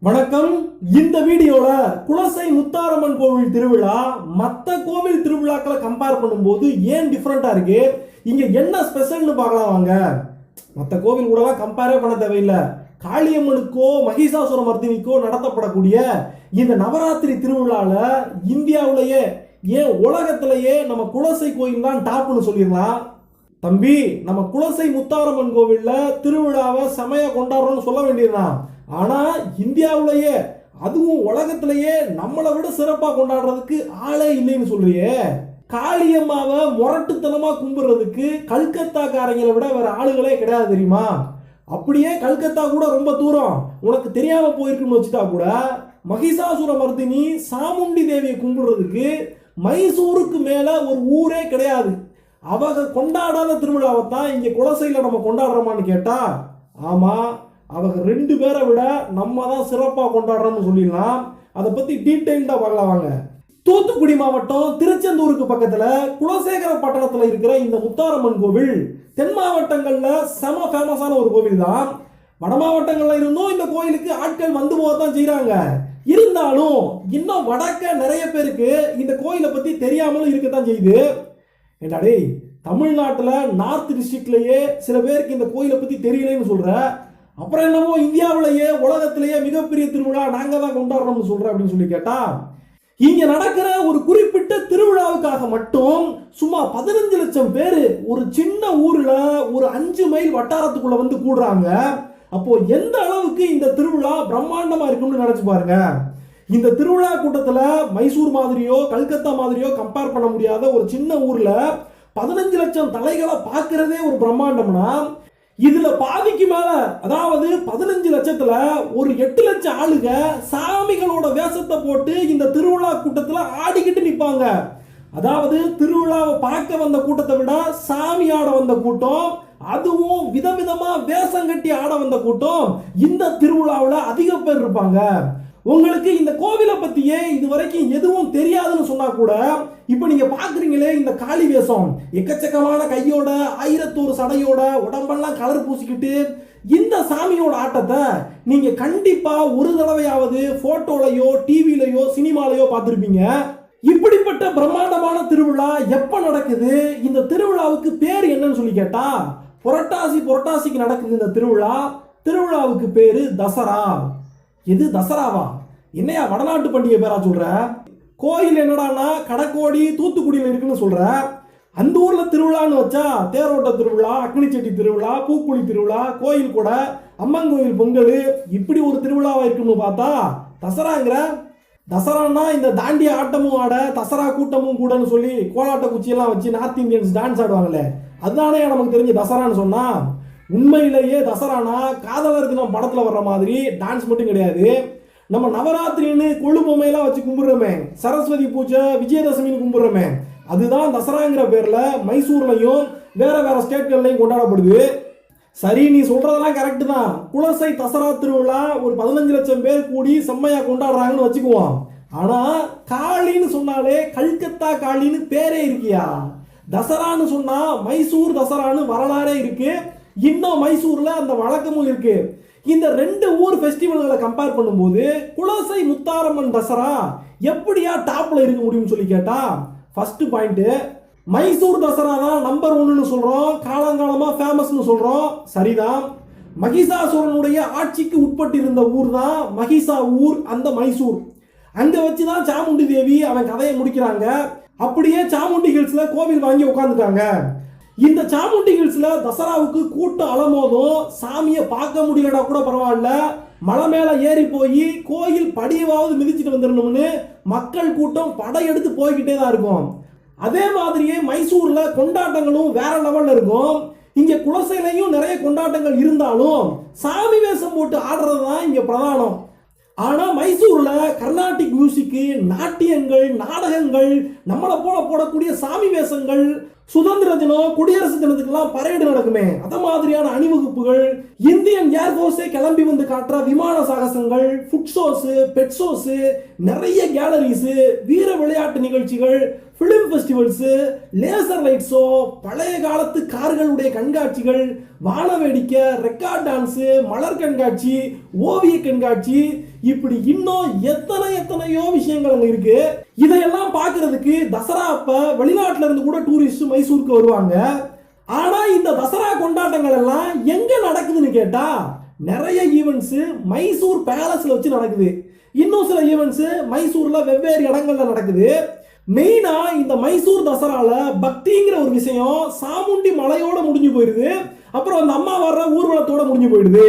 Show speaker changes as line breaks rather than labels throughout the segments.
வணக்கம். இந்த வீடியோல குலசை முத்தாரம்மன் கோவில் திருவிழா மற்ற கோவில் திருவிழாக்களை கம்பேர் பண்ணும்போது ஏன் டிஃப்ரெண்டா இருக்கு, இங்க என்ன ஸ்பெஷல்னு பார்க்கலாம் வாங்க. மற்ற கோவில் கூடலாம் கம்பேரே பண்ண தேவையில்லை. காளியம்மனுக்கோ மகிஷாசுர மர்தினிக்கோ நடத்தப்படக்கூடிய இந்த நவராத்திரி திருவிழால இந்தியாவிலேயே ஏன் உலகத்திலேயே நம்ம குலசை கோயில் தான் டாப்னு சொல்லிடலாம். தம்பி, நம்ம குலசை முத்தாரம்மன் கோவில்ல திருவிழாவை செமையா கொண்டாடுறோம்னு சொல்ல வேண்டியதுதான். ஆனா இந்தியாவிலேயே அதுவும் உலகத்திலேயே நம்மளை விட சிறப்பா கொண்டாடுறதுக்கு ஆளே இல்லைன்னு சொல்றியே. காளியம்மாவை முரட்டுத்தனமா கும்பிடுறதுக்கு கல்கத்தாக்காரங்களை விட வேற ஆளுகளே கிடையாது தெரியுமா. அப்படியே கல்கத்தா கூட ரொம்ப தூரம் உனக்கு தெரியாம போயிருக்குன்னு வச்சுட்டா கூட மகிஷாசுர மர்தினி சாமுண்டி தேவியை கும்பிடுறதுக்கு மைசூருக்கு மேல ஒரு ஊரே கிடையாது. அவங்க கொண்டாடாத திருவிழாவை தான் இங்க குலசையில நம்ம கொண்டாடுறோமான்னு கேட்டா, ஆமா, அவங்க ரெண்டு பேரை விட நம்ம தான் சிறப்பாக கொண்டாடுறோம்னு சொல்லிடலாம். அதை பற்றி டீட்டெயில்டாக பார்க்கலாம் வாங்க. தூத்துக்குடி மாவட்டம் திருச்செந்தூருக்கு பக்கத்தில் குலசேகரப்பட்டணத்தில் இருக்கிற இந்த முத்தாரம்மன் கோவில் தென் மாவட்டங்களில் செம ஃபேமஸான ஒரு கோவில் தான். வட மாவட்டங்களில் இருந்தும் இந்த கோயிலுக்கு ஆட்கள் வந்து போக தான் செய்கிறாங்க. இருந்தாலும் இன்னும் வடக்க நிறைய பேருக்கு இந்த கோயிலை பற்றி தெரியாமலும் இருக்கத்தான் செய்யுது. என்னடே, தமிழ்நாட்டில் நார்த் டிஸ்ட்ரிக்ட்லேயே சில பேருக்கு இந்த கோயிலை பற்றி தெரியலன்னு சொல்கிற, அப்புறம் என்னமோ இந்தியாவிலேயே உலகத்திலேயே மிகப்பெரிய திருவிழா நாங்க தான் கொண்டாடுறோம்னு சொல்றேன் அப்படின்னு சொல்லி கேட்டா, இங்க நடக்கிற ஒரு குறிப்பிட்ட திருவிழாவுக்காக மட்டும் சும்மா 15 லட்சம் பேர் ஒரு சின்ன ஊர்ல ஒரு 5 மைல் வட்டாரத்துக்குள்ள வந்து கூடுறாங்க. அப்போ எந்த அளவுக்கு இந்த திருவிழா பிரம்மாண்டமா இருக்கும்னு நினைச்சு பாருங்க. இந்த திருவிழா கூட்டத்துல மைசூர் மாதிரியோ கல்கத்தா மாதிரியோ கம்பேர் பண்ண முடியாத ஒரு சின்ன ஊர்ல 15 லட்சம் தலைகளை பார்க்கிறதே ஒரு பிரம்மாண்டம்னா, இதுல பாதிக்கு மேல, அதாவது 15 லட்சத்துல ஒரு 8 லட்சம் ஆளுங்க சாமிகளோட வேஷத்தை போட்டு இந்த திருவிழா கூட்டத்துல ஆடிக்கிட்டு நிப்பாங்க. அதாவது திருவிழாவை பார்க்க வந்த கூட்டத்தை விட சாமி ஆட வந்த கூட்டம், அதுவும் விதவிதமா வேஷம் கட்டி ஆட வந்த கூட்டம் இந்த திருவிழாவில் அதிக பேர் இருப்பாங்க. உங்களுக்கு இந்த கோவிலை பத்தியே இது வரைக்கும் எதுவும் தெரியாதுன்னு சொன்னா கூட, இப்ப நீங்க பாக்குறீங்களே இந்த காளி வேஷம், எக்கச்சக்கமான கையோட 1001 சடையோட உடம்பெல்லாம் கலர் பூசிக்கிட்டு இந்த சாமியோட ஆட்டத்தை நீங்க கண்டிப்பா ஒரு தடவையாவது போட்டோலையோ டிவிலையோ சினிமாலையோ பார்த்திருப்பீங்க. இப்படிப்பட்ட பிரம்மாண்டமான திருவிழா எப்ப நடக்குது, இந்த திருவிழாவுக்கு பேர் என்னன்னு சொல்லி கேட்டா, புரட்டாசிக்கு நடக்குது இந்த திருவிழா. திருவிழாவுக்கு பேரு தசரா. எது தசராவா? என்னையா வடநாட்டு பண்டிகை பேரா சொல்ற? கோயில் என்னடானா கடக்கோடி தூத்துக்குடியில் இருக்குன்னு சொல்ற. அந்த ஊர்ல திருவிழான்னு வச்சா தேரோட்ட திருவிழா, அக்னிச்செட்டி திருவிழா, பூக்குழி திருவிழா, கோயில் கூட அம்மன் கோயில் பொங்கல், இப்படி ஒரு திருவிழாவா இருக்குன்னு பார்த்தா தசராங்கிற. தசரான்னா இந்த தாண்டிய ஆட்டமும் ஆட தசரா கூட்டமும் கூடன்னு சொல்லி கோலாட்ட குச்சியெல்லாம் வச்சு நார்த் இந்தியன்ஸ் டான்ஸ் ஆடுவாங்களே, அதுதானே நமக்கு தெரிஞ்ச தசரான்னு சொன்னா. உண்மையிலேயே தசரானா காதலர் தினம் படத்துல வர்ற மாதிரி டான்ஸ் மட்டும் கிடையாது. நம்ம நவராத்திரின்னு கொள்ளு பொம்மையெல்லாம் வச்சு கும்பிடுறோமே, சரஸ்வதி பூஜை விஜயதசமின்னு கும்பிடுறோமே, அதுதான் தசராங்கிற பேர்ல மைசூர்லையும் வேற வேற ஸ்டேட்கள்லையும் கொண்டாடப்படுது. சரி, நீ சொல்றதெல்லாம் கரெக்ட் தான். குலசை தசரா திருவிழா ஒரு 15 லட்சம் பேர் கூடி செம்மையா கொண்டாடுறாங்கன்னு வச்சுக்குவோம். ஆனா காளின்னு சொன்னாலே கல்கத்தா காளின்னு பேரே இருக்கியா. தசரான்னு சொன்னா மைசூர் தசரான்னு வரலாறே இருக்கு. இன்னும் மைசூர்ல அந்த வழக்கமும் இருக்கு. இந்த ரெண்டு ஊர் ஃபெஸ்டிவல்களை கம்பேர் பண்ணும்போது குலசை முத்தாரம்மன் தசரா எப்படியா டாப்ல இருக்க முடியும்னு சொல்லி கேட்டா, ஃபர்ஸ்ட் பாயிண்ட், மைசூர் தசரா தான் நம்பர் 1ன்னு சொல்றோம், காலங்காலமா ஃபேமஸ்னு சொல்றோம். சரிதான். மகிஷாசுரனுடைய ஆட்சிக்கு உட்பட்டு இருந்த ஊர் தான் மகிஷா ஊர், அந்த மைசூர். அங்க வச்சுதான் சாமுண்டி தேவி அவன் கதையை முடிக்கிறாங்க. அப்படியே சாமுண்டி ஹில்ஸ்ல கோவில் வாங்கி உட்காந்துட்டாங்க. இந்த சாமுண்டி ஹில்ஸ்ல தசராவுக்கு கூட்டம் அலமோதும் சாமியை பார்க்க முடியலனா கூட பரவாயில்ல, மலை மேல ஏறி போய் கோயில் படியவாவது மிதிச்சுட்டு வந்துடணும்னு மக்கள் கூட்டம் படையெடுத்து போய்கிட்டே தான் இருக்கும். அதே மாதிரியே மைசூர்ல கொண்டாட்டங்களும் வேற லெவல்ல இருக்கும். இங்க குலசையிலையும் நிறைய கொண்டாட்டங்கள் இருந்தாலும் சாமி வேஷம் போட்டு ஆடுறது தான் இங்க பிரதானம். ஆனா மைசூர்ல கர்நாடிக் மியூசிக், நாட்டியங்கள், நாடகங்கள், நம்மளை போல போடக்கூடிய சாமி வேஷங்கள், சுதந்திர தினம் குடியரசு தினத்துக்கெல்லாம் பரேடு நடக்குமே, அத மாதிரியான அணிவகுப்புகள், இந்தியன் ஏர்போர்ஸே கிளம்பி வந்து காட்டுற விமான சாகசங்கள், ஃபுட் ஷோஸ், பெட் ஷோஸ், நிறைய கேலரிஸ், வீர விளையாட்டு நிகழ்ச்சிகள், film festivals, laser light show, பழைய காலத்து கார்களுடைய கண்காட்சிகள், வான வேடிக்கை, ரெக்கார்ட் டான்ஸு, மலர் கண்காட்சி, ஓவிய கண்காட்சி, இப்படி இன்னும் எத்தனையோ விஷயங்கள் அங்கே இருக்கு. இதையெல்லாம் பார்க்கறதுக்கு தசரா அப்ப வெளிநாட்டில இருந்து கூட டூரிஸ்ட் மைசூருக்கு வருவாங்க. ஆனா இந்த தசரா கொண்டாட்டங்கள் எல்லாம் எங்க நடக்குதுன்னு கேட்டா நிறைய ஈவெண்ட்ஸ் மைசூர் பேலஸ்ல வச்சு நடக்குது. இன்னும் சில ஈவெண்ட்ஸ் மைசூர்ல வெவ்வேறு இடங்கள்ல நடக்குது. மெயினா இந்த மைசூர் தசரால பக்திங்கிற ஒரு விஷயம் சாமுண்டி மலையோட முடிஞ்சு போயிடுது. அப்புறம் அந்த அம்மா வர்ற ஊர்வலத்தோட முடிஞ்சு போயிடுது.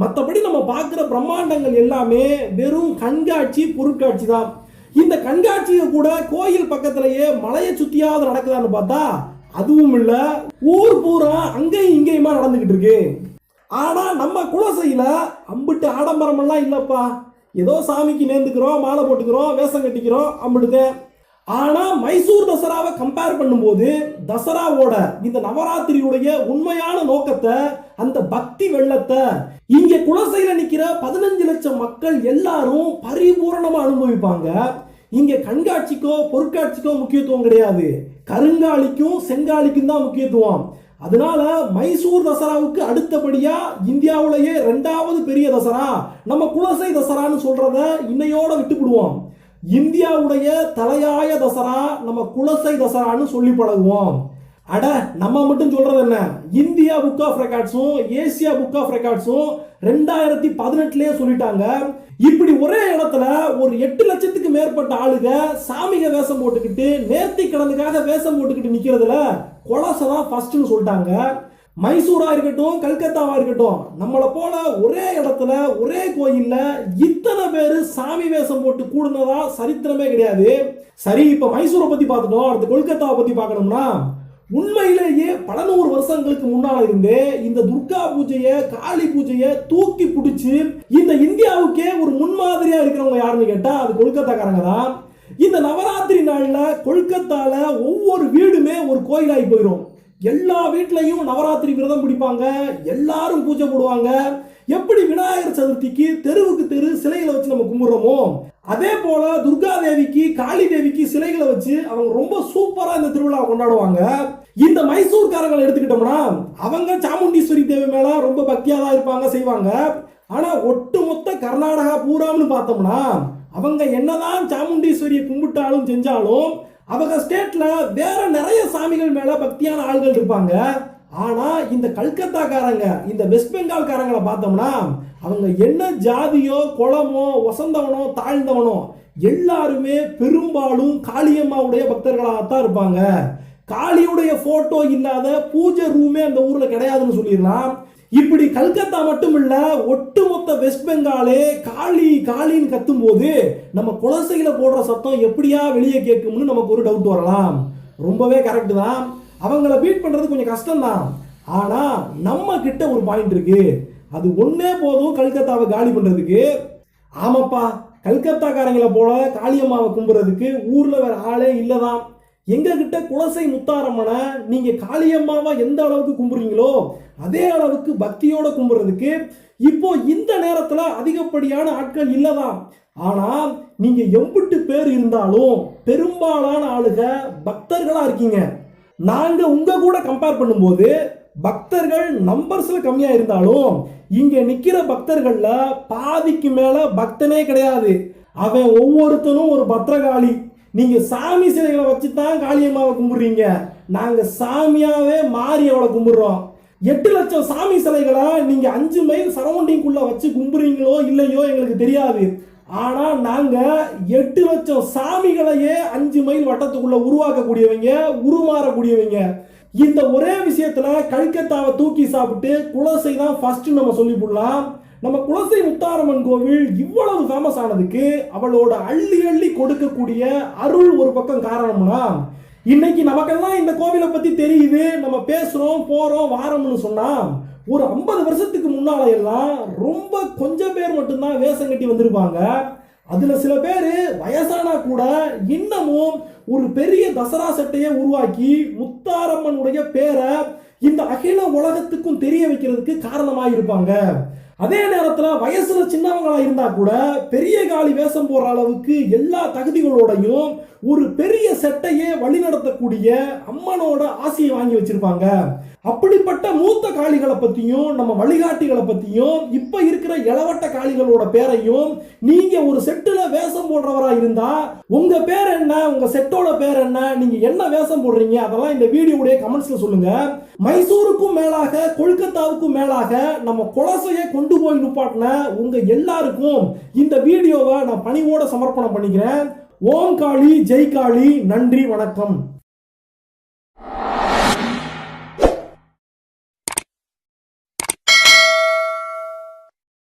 மற்றபடி நம்ம பார்க்குற பிரம்மாண்டங்கள் எல்லாமே வெறும் கண்காட்சி, பொருட்காட்சி தான். இந்த கண்காட்சியை கூட கோயில் பக்கத்திலேயே மலையை சுத்தியாவது நடக்குதான்னு பார்த்தா அதுவும் இல்ல. ஊர் பூரா அங்கேயும் இங்கேயுமா நடந்துகிட்டு இருக்கு. ஆனா நம்ம குலசையில அம்பிட்டு ஆடம்பரம் எல்லாம் இல்லப்பா. ஏதோ சாமிக்கு நேர்ந்துக்கிறோம், மாலை போட்டுக்கிறோம், வேஷம் கட்டிக்கிறோம், அம்பிடுதே. ஆனா மைசூர் தசராவை கம்பேர் பண்ணும்போது தசராவோட இந்த நவராத்திரியுடைய உண்மையான நோக்கத்தை, அந்த பக்தி வெள்ளத்தை இங்க குலசையில நிக்கிற 15 லட்சம் மக்கள் எல்லாரும் பரிபூரணமா அனுபவிப்பாங்க. இங்க கண்காட்சிக்கோ பொருட்காட்சிக்கோ முக்கியத்துவம் கிடையாது. கருங்காலிக்கும் செங்காலிக்கும் தான் முக்கியத்துவம். அதனால மைசூர் தசராவுக்கு அடுத்தபடியா இந்தியாவிலேயே 2வது பெரிய தசரா நம்ம குலசை தசரான்னு சொல்றத இன்னையோட விட்டுவிடுவோம். இந்தியாவுடைய தலையாய தசரா நம்ம குலசை தசரான்னு சொல்லி பழகுவோம். அட நம்ம மட்டும் சொல்றது என்ன, இந்தியா புக் ஆஃப் ரெக்கார்ட்ஸும் ஏசியா புக் ஆஃப் ரெக்கார்ட்ஸும் 2018லயே சொல்லிட்டாங்க. இப்படி ஒரே இடத்துல ஒரு 8 லட்சத்துக்கு மேற்பட்ட ஆளுங்க சாமிக வேஷம் போட்டுக்கிட்டு நேர்த்தி கடனுக்காக வேஷம் போட்டுக்கிட்டு நிக்கிறதுல குலசை தான் ஃபர்ஸ்ட்னு சொல்லிட்டாங்க. மைசூரா இருக்கட்டும், கல்கத்தாவா இருக்கட்டும், நம்மளை போல ஒரே இடத்துல ஒரே கோயில்ல இத்தனை பேர் சாமி வேஷம் போட்டு கூடுனதா சரித்திரமே கிடையாது. சரி, இப்ப மைசூரை பத்தி பார்த்துட்டோம். அடுத்து கொல்கத்தாவை பத்தி பார்க்கணும்னா உண்மையிலேயே பல 100 வருஷங்களுக்கு முன்னால இருந்தே இந்த துர்கா பூஜையை, காளி பூஜையை தூக்கி பிடிச்சி இந்த இந்தியாவுக்கே ஒரு முன்மாதிரியா இருக்கிறவங்க யாருன்னு கேட்டா அது கொல்கத்தாக்காரங்க தான். இந்த நவராத்திரி நாள்ல கொல்கத்தால ஒவ்வொரு வீடுமே ஒரு கோயிலாகி போயிடும். எல்லா வீட்லையும் நவராத்திரி விரதம் பிடிப்பாங்க, எல்லாரும் பூஜை போடுவாங்க. எப்படி விநாயகர் சதுர்த்திக்கு தெருவுக்கு தெரு சிலைகளை வச்சு நம்ம கும்பிடுறோமோ அதே போல துர்கா தேவிக்கு, காளி தேவிக்கு சிலைகளை வச்சு அவங்க ரொம்ப சூப்பரா இந்த திருவிழா கொண்டாடுவாங்க. இந்த மைசூர்காரங்களை எடுத்துக்கிட்டோம்னா அவங்க சாமுண்டீஸ்வரி தேவி மேல ரொம்ப பக்தியா தான் இருப்பாங்க, செய்வாங்க. ஆனா ஒட்டுமொத்த கர்நாடகா பூராம்னு பார்த்தோம்னா அவங்க என்னதான் சாமுண்டீஸ்வரியை கும்பிட்டாலும் செஞ்சாலும் அவங்க ஸ்டேட்ல வேற நிறைய சாமிகள் மேல பக்தியான ஆள்கள் இருப்பாங்க. ஆனா இந்த கல்கத்தாக்காரங்க, இந்த வெஸ்ட் பெங்கால் காரங்களை பார்த்தோம்னா அவங்க என்ன ஜாதியோ குளமோ வசந்தவனோ தாழ்ந்தவனோ எல்லாருமே பெரும்பாலும் காளியம்மாவுடைய பக்தர்களாகத்தான் இருப்பாங்க. காளியுடைய போட்டோ இல்லாத பூஜை ரூமே அந்த ஊர்ல கிடையாதுன்னு சொல்லிடலாம். இப்படி கல்கத்தா மட்டும் இல்ல, ஒட்டுமொத்த வெஸ்ட் பெங்காலே காளி காளின்னு கத்தும் போது நம்ம குலசையில போடுற சத்தம் எப்படியா வெளியே கேட்கும்னு நமக்கு ஒரு டவுட் வரலாம். ரொம்பவே கரெக்ட் தான். அவங்கள பீட் பண்றது கொஞ்சம் கஷ்டம் தான். ஆனா நம்ம கிட்ட ஒரு பாயிண்ட் இருக்கு. அது ஒன்னே போதும் கல்கத்தாவை காலி பண்றதுக்கு. ஆமாப்பா, கல்கத்தாக்காரங்களை போல காளியம்மாவை கும்புறதுக்கு ஊர்ல வேற ஆளே இல்லதான். எங்க கிட்ட குலசை முத்தாரம்மனை நீங்க காளியம்மாவா எந்த அளவுக்கு கும்புறீங்களோ அதே அளவுக்கு பக்தியோட கும்புறதுக்கு இப்போ இந்த நேரத்துல அதிகப்படியான ஆட்கள் இல்லதான். ஆனா நீங்க எம்பிட்டு பேர் இருந்தாலும் பெரும்பாலான ஆளுக பக்தர்களா இருக்கீங்க. நாங்க உங்க கூட கம்பேர் பண்ணும்போது பக்தர்கள் நம்பர்ஸ்ல கம்மியா இருந்தாலும் இங்க நிக்கிற பக்தர்கள்ல பாதிக்கு மேல பக்தனே கிடையாது. அவன் ஒவ்வொருத்தனும் ஒரு பத்திரகாளி. நீங்க சாமி சிலைகளை வச்சுதான் காளியம்மாவை கும்பிடுறீங்க, நாங்க சாமியாவே மாறி அவளை கும்பிடுறோம். 8 லட்சம் சாமி சிலைகளை நீங்க 5 மைல் சரௌண்டிங்குள்ள வச்சு கும்பிடுறீங்களோ இல்லையோ எங்களுக்கு தெரியாது. ஆனா நாங்க 8 லட்சம் சாமிகளையே 5 மைல் வட்டத்துக்குள்ள உருவாக்கக்கூடியவங்க, உருமாறக்கூடியவங்க. இந்த ஒரே விஷயத்துல கல்கத்தாவை தூக்கி சாப்பிட்டு குலசை தான் ஃபர்ஸ்ட் நம்ம சொல்லி போடலாம். நம்ம குலசை முத்தாரம்மன் கோவில் இவ்வளவு ஃபேமஸ் ஆனதுக்கு அவளோட அள்ளி அள்ளி கொடுக்கக்கூடிய அருள் ஒரு பக்கம் காரணம்னா, இன்னைக்கு நமக்கெல்லாம் இந்த கோவிலை பத்தி தெரியுது, நம்ம பேசுறோம் போறோம் வாரம்னு சொன்னா ஒரு 50 வருஷத்துக்கு முன்னால எல்லாம் ரொம்ப கொஞ்சம் பேர் மட்டும்தான் வேஷம் கட்டி வந்திருப்பாங்க. அதுல சில பேர் வயசானா கூட இன்னமும் ஒரு பெரிய தசரா சட்டையை உருவாக்கி முத்தாரம்மனுடைய பேரை இந்த அகில உலகத்துக்கும் தெரிய வைக்கிறதுக்கு காரணமாக இருப்பாங்க. அதே நேரத்துல வயசுல சின்னவங்களா இருந்தா கூட பெரிய காளி வேஷம் போடுற அளவுக்கு எல்லா தகுதிகளோடையும் ஒரு பெரிய செட்டையே வழிநடத்தக்கூடிய அம்மனோட ஆசையை வாங்கி வச்சிருப்பாங்க. அப்படிப்பட்ட மூத்த காளிகளை பத்தியும் நம்ம வழிகாட்டிகளை பத்தியும் இப்ப இருக்கிற இளவட்ட காளிகளோட பேரையும் நீங்க ஒரு செட்டுல வேஷம் போடுறவரா இருந்தா உங்க பேர் என்ன, உங்க செட்டோட பேர் என்ன, நீங்க என்ன வேஷம் போடுறீங்க, அதெல்லாம் இந்த வீடியோடைய கமெண்ட்ஸ்ல சொல்லுங்க. மைசூருக்கும் மேலாக கொல்கத்தாவுக்கும் மேலாக நம்ம குலசையை கொண்டு போய் நிப்பாட்டின உங்க எல்லாருக்கும் இந்த வீடியோவை நான் பணிவோட சமர்ப்பணம் பண்ணிக்கிறேன். ஓம் காளி, ஜெய் காளி, நன்றி, வணக்கம்.